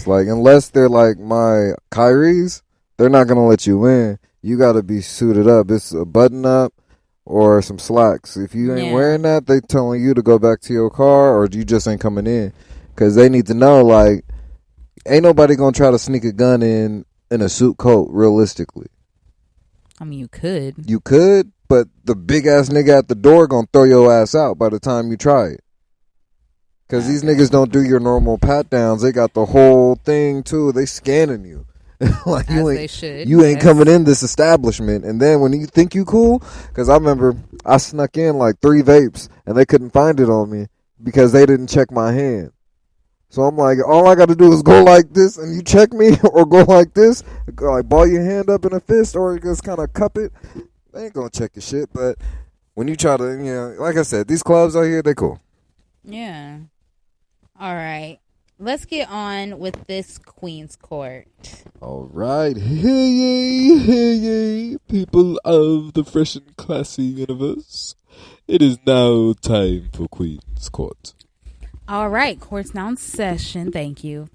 niggas. Like, unless they're like my Kyries, they're not gonna let you in. You gotta be suited up. It's a button up or some slacks. If you ain't wearing that, they telling you to go back to your car or you just ain't coming in. Because they need to know, like, ain't nobody gonna try to sneak a gun in a suit coat, realistically. I mean, you could. You could, but the big ass nigga at the door gonna throw your ass out by the time you try it. Because these niggas don't do your normal pat downs. They got the whole thing, too. They scanning you. Like, they should. You ain't coming in this establishment. And then when you think you cool, because I remember I snuck in like 3 vapes and they couldn't find it on me because they didn't check my hand. So I'm like, all I got to do is go like this and you check me, or go like this, go like ball your hand up in a fist, or just kind of cup it. They ain't going to check your shit. But when you try to, you know, like I said, these clubs out here, they cool. Yeah. All right. Let's get on with this Queen's Court. All right. Hey, yay, people of the fresh and classy universe. It is now time for Queen's Court. All right. Court's now in session. Thank you.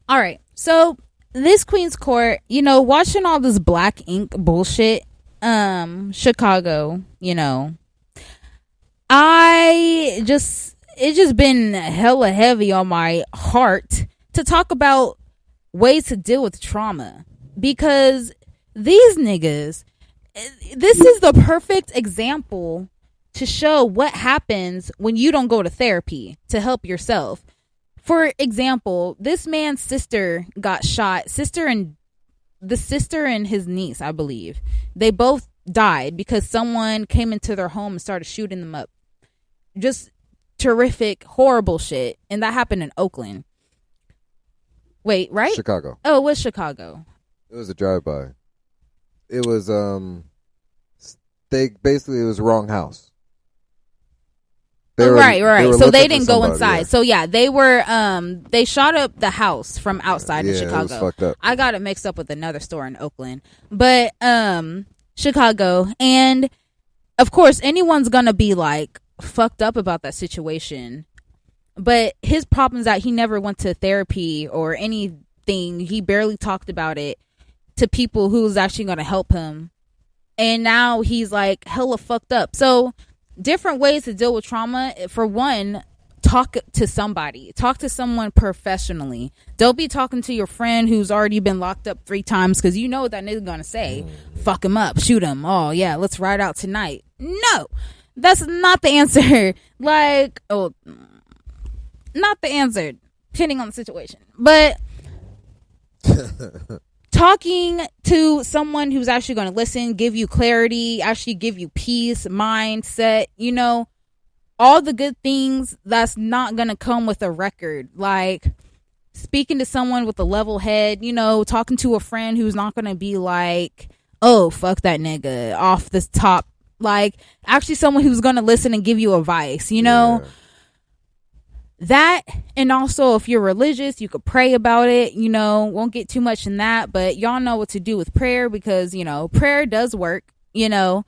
All right. So this Queen's Court, you know, watching all this black ink bullshit, Chicago, you know, it's just been hella heavy on my heart to talk about ways to deal with trauma, because these niggas, this is the perfect example to show what happens when you don't go to therapy to help yourself. For example, this man's sister got shot. The sister and his niece, I believe, they both died because someone came into their home and started shooting them up. Just terrific, horrible shit. And that happened in Oakland. Wait, right? Chicago. Oh, it was Chicago. It was a drive-by. It was, it was wrong house. Right. So they didn't go inside. Yeah. So yeah, they shot up the house from outside in Chicago. It was fucked up. I got it mixed up with another store in Oakland. But, Chicago. And of course, anyone's gonna be like fucked up about that situation. But his problem is that he never went to therapy or anything. He barely talked about it to people who was actually going to help him. And now he's like hella fucked up. So different ways to deal with trauma. For one, talk to somebody. Talk to someone professionally. Don't be talking to your friend who's already been locked up 3 times, because you know what that nigga's going to say. Fuck him up. Shoot him. Oh, yeah, let's ride out tonight. No, that's not the answer. Like, oh, not the answer, depending on the situation. But talking to someone who's actually going to listen, give you clarity, actually give you peace, mindset, you know, all the good things that's not going to come with a record. Like speaking to someone with a level head, you know, talking to a friend who's not going to be like, oh, fuck that nigga off the top. Like actually someone who's going to listen and give you advice, you know. Yeah. That, and also if you're religious, you could pray about it, you know. Won't get too much in that, but y'all know what to do with prayer, because, you know, prayer does work, you know.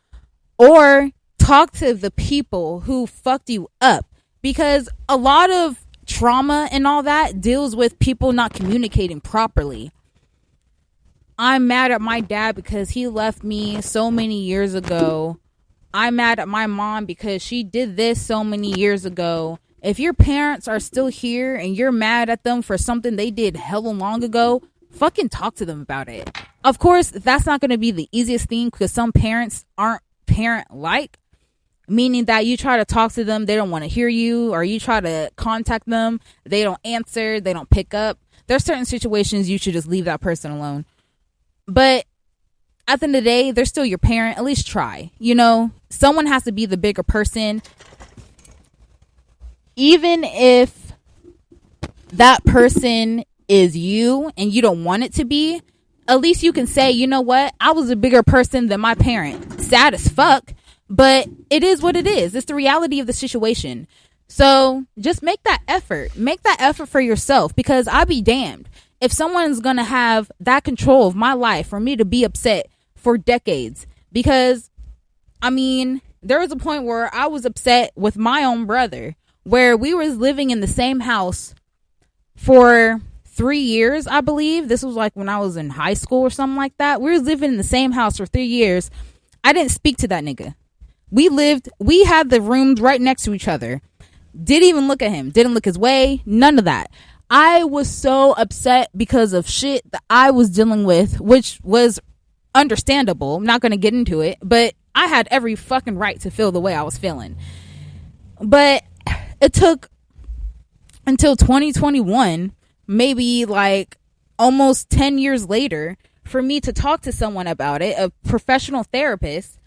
Or talk to the people who fucked you up, because a lot of trauma and all that deals with people not communicating properly. I'm mad at my dad because he left me so many years ago. I'm mad at my mom because she did this so many years ago. If your parents are still here and you're mad at them for something they did hella long ago, fucking talk to them about it. Of course, that's not going to be the easiest thing, because some parents aren't parent-like, meaning that you try to talk to them, they don't want to hear you, or you try to contact them, they don't answer, they don't pick up. There's certain situations you should just leave that person alone. But at the end of the day, they're still your parent. At least try. You know, someone has to be the bigger person. Even if that person is you and you don't want it to be, at least you can say, you know what? I was a bigger person than my parent. Sad as fuck, but it is what it is. It's the reality of the situation. So just make that effort. Make that effort for yourself, because I'll be damned if someone's going to have that control of my life for me to be upset for decades. Because, I mean, there was a point where I was upset with my own brother, where we was living in the same house for 3 years, I believe. This was like when I was in high school or something like that. We were living in the same house for 3 years. I didn't speak to that nigga. We had the rooms right next to each other. Didn't even look at him. Didn't look his way. None of that. I was so upset because of shit that I was dealing with, which was understandable. I'm not going to get into it, but I had every fucking right to feel the way I was feeling. But it took until 2021, maybe like almost 10 years later, for me to talk to someone about it, a professional therapist,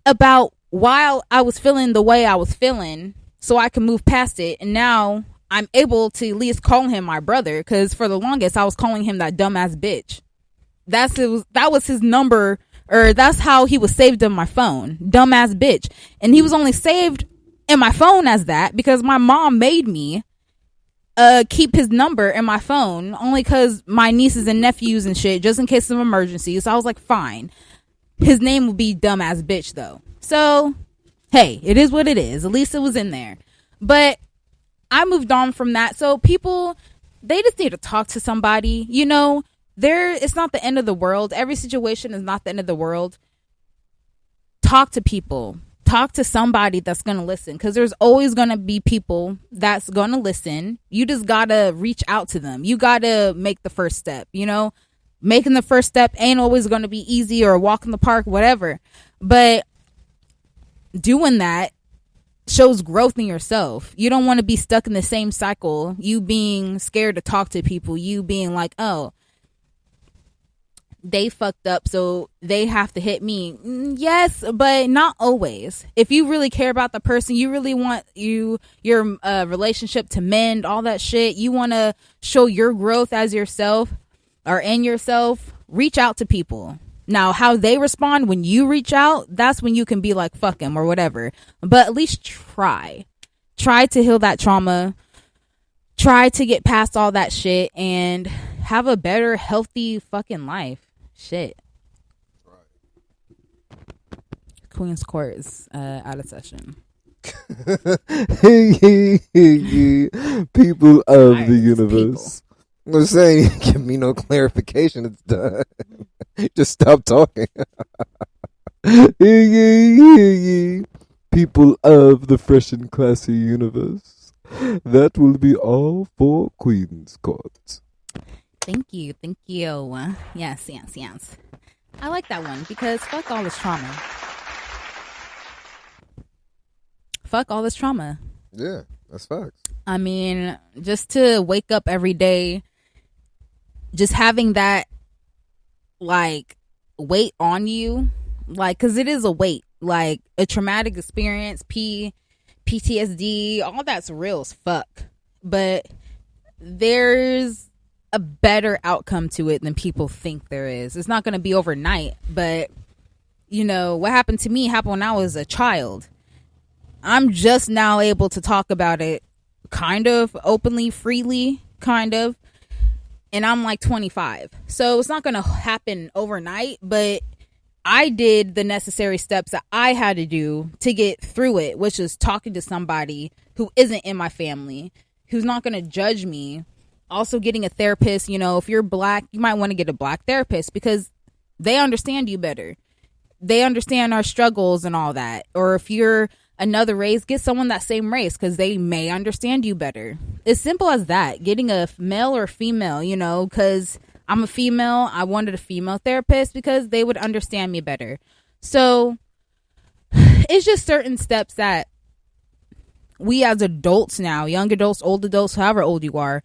about why I was feeling the way I was feeling so I can move past it. And now I'm able to at least call him my brother, because for the longest I was calling him that dumbass bitch. That was his number, or that's how he was saved on my phone, dumbass bitch. And he was only saved in my phone as that because my mom made me keep his number in my phone, only because my nieces and nephews and shit, just in case of emergencies. So I was like, fine. His name would be dumbass bitch though. So, hey, it is what it is. At least it was in there. But I moved on from that. So people, they just need to talk to somebody. You know, it's not the end of the world. Every situation is not the end of the world. Talk to people. Talk to somebody that's going to listen, because there's always going to be people that's going to listen. You just got to reach out to them. You got to make the first step, you know. Making the first step ain't always going to be easy, or a walk in the park, whatever. But doing that shows growth in yourself. You don't want to be stuck in the same cycle. You being scared to talk to people. You being like, oh, they fucked up, so they have to hit me. Yes, but not always. If you really care about the person, you really want your relationship to mend, all that shit, you want to show your growth as yourself or in yourself, reach out to people. Now, how they respond when you reach out, that's when you can be like, fuck him or whatever. But at least try to heal that trauma. Try to get past all that shit and have a better, healthy fucking life. Shit. Queen's Court is out of session. People of the universe. I'm saying, give me no clarification. It's done. Just stop talking. People of the fresh and classy universe. That will be all for Queen's Court. Thank you. Yes. I like that one because fuck all this trauma. Fuck all this trauma. Yeah, that's facts. I mean, just to wake up every day, just having that, like, weight on you, like, because it is a weight, like, a traumatic experience, PTSD, all that's real as fuck. But there's a better outcome to it than people think there is. It's not going to be overnight, but, you know, what happened to me happened when I was a child. I'm just now able to talk about it kind of openly, freely, kind of. And I'm like 25. So it's not going to happen overnight, but I did the necessary steps that I had to do to get through it, which is talking to somebody who isn't in my family, who's not going to judge me. Also getting a therapist. You know, if you're black, you might want to get a black therapist because they understand you better. They understand our struggles and all that. Or if you're another race, get someone that same race because they may understand you better. It's simple as that. Getting a male or female, you know, because I'm a female. I wanted a female therapist because they would understand me better. So it's just certain steps that we as adults now, young adults, old adults, however old you are,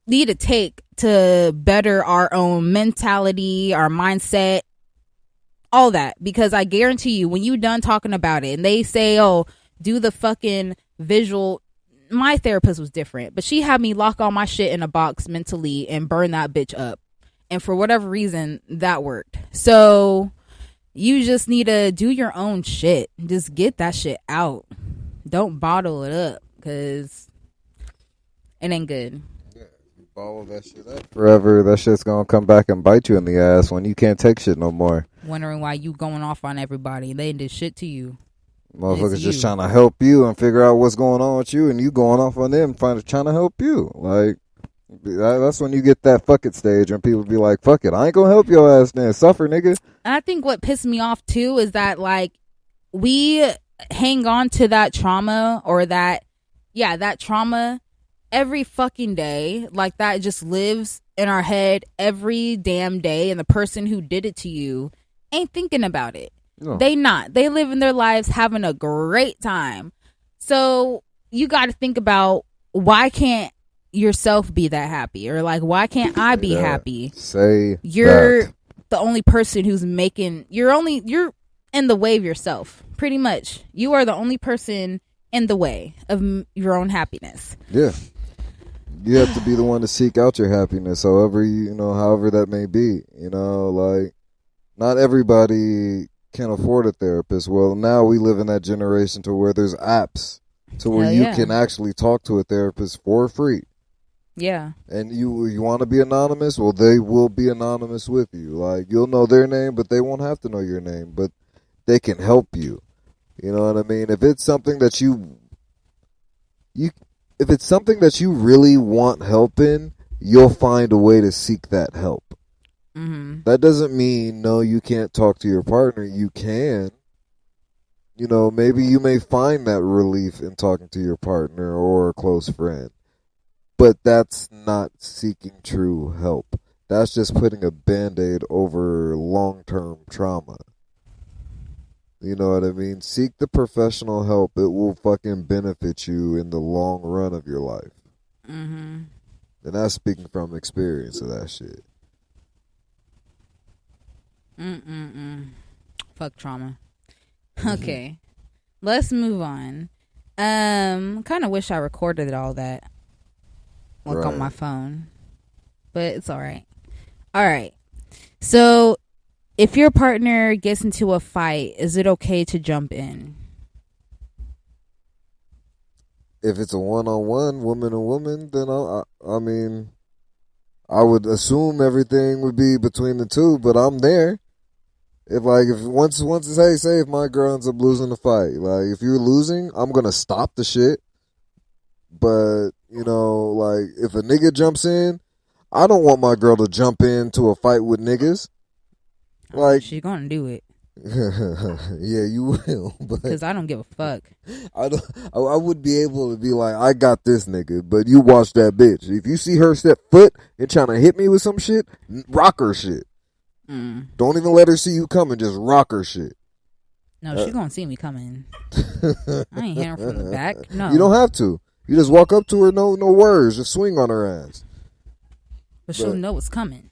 need to take to better our own mentality, our mindset, all that. Because I guarantee you, when you're done talking about it and they say, oh, do the fucking visual. My therapist was different, but she had me lock all my shit in a box mentally and burn that bitch up. And for whatever reason, that worked. So you just need to do your own shit. Just get that shit out. Don't bottle it up because it ain't good. Bottle that shit up forever. That shit's gonna come back and bite you in the ass when you can't take shit no more. Wondering why you going off on everybody. They did shit to you. Motherfuckers just trying to help you and figure out what's going on with you, and you going off on them trying to help you. Like, That's when you get that fuck it stage and people be like, fuck it, I ain't gonna help your ass then. Suffer, nigga. And I think what pissed me off too is that like we hang on to that trauma or that trauma every fucking day. Like that just lives in our head every damn day, and the person who did it to you ain't thinking about it. No. They live in their lives having a great time. So you got to think about, why can't yourself be that happy, or like, why can't I be happy? Say you're the only person who's you're in the way of yourself. Pretty much, you are the only person in the way of your own happiness. Yeah, you have to be the one to seek out your happiness, however that may be. Like, not everybody can afford a therapist. Well, now we live in that generation to where there's apps to where you can actually talk to a therapist for free. Yeah. And you want to be anonymous? Well, they will be anonymous with you. Like, you'll know their name, but they won't have to know your name. But they can help you. You know what I mean? If it's something that if it's something that you really want help in, you'll find a way to seek that help. Mm-hmm. That doesn't mean, no, you can't talk to your partner. You can. Maybe you may find that relief in talking to your partner or a close friend. But that's not seeking true help. That's just putting a Band-Aid over long-term trauma. You know what I mean? Seek the professional help. It will fucking benefit you in the long run of your life. Mm-hmm. And that's speaking from experience of that shit. Fuck trauma. Okay. Let's move on. Kind of wish I recorded all that. On my phone. But it's alright. Alright. So, if your partner gets into a fight, is it okay to jump in? If it's a one-on-one, woman to woman, then I mean, I would assume everything would be between the two, but I'm there. If once it's, say if my girl ends up losing the fight, like if you're losing, I'm gonna stop the shit. But, if a nigga jumps in, I don't want my girl to jump into a fight with niggas. Like, she's gonna do it. Yeah, you will. Because I don't give a fuck. I would be able to be like, I got this nigga, but you watch that bitch. If you see her step foot and trying to hit me with some shit, rock her shit. Don't even let her see you coming, just rock her shit. No, she's gonna see me coming. I ain't hitting her from the back. No. You don't have to. You just walk up to her, no words, just swing on her ass. But she'll know what's coming.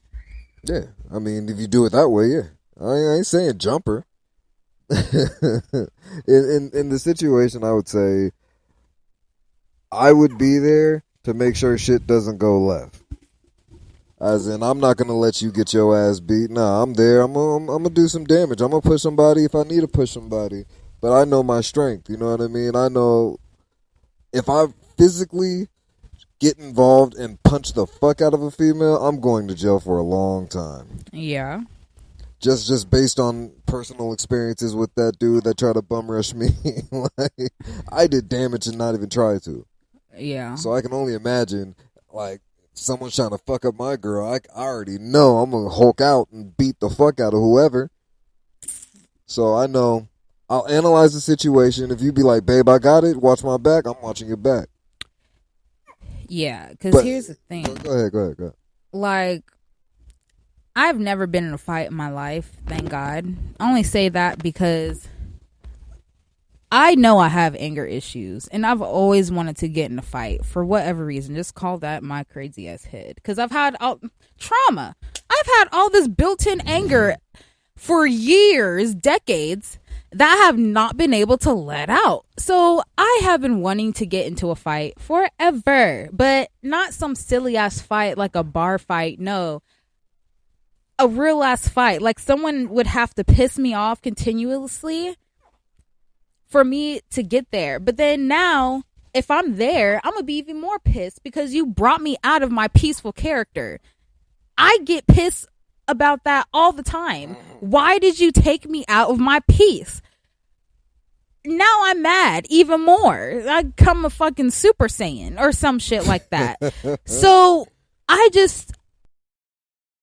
Yeah, I mean, if you do it that way, yeah. I ain't saying jump her. in the situation, I would say I would be there to make sure shit doesn't go left. As in, I'm not gonna let you get your ass beat. Nah, I'm there. I'm gonna do some damage. I'm gonna push somebody if I need to push somebody. But I know my strength. You know what I mean? I know if I physically get involved and punch the fuck out of a female, I'm going to jail for a long time. Yeah. Just based on personal experiences with that dude that tried to bum rush me. Like, I did damage and not even try to. Yeah. So I can only imagine, like, someone's trying to fuck up my girl. I already know I'm going to Hulk out and beat the fuck out of whoever. So I know I'll analyze the situation. If you be like, babe, I got it, watch my back, I'm watching your back. Yeah, because here's the thing. Go ahead. Like, I've never been in a fight in my life, thank God. I only say that because I know I have anger issues, and I've always wanted to get in a fight for whatever reason. Just call that my crazy ass head. Because I've had trauma. I've had all this built-in anger for years, decades, that I have not been able to let out. So I have been wanting to get into a fight forever, but not some silly ass fight like a bar fight. No, a real ass fight. Like someone would have to piss me off continuously for me to get there. But then now, if I'm there, I'm gonna be even more pissed because you brought me out of my peaceful character. I get pissed about that all the time. Why did you take me out of my peace? Now I'm mad even more. I become a fucking Super Saiyan or some shit like that. So I just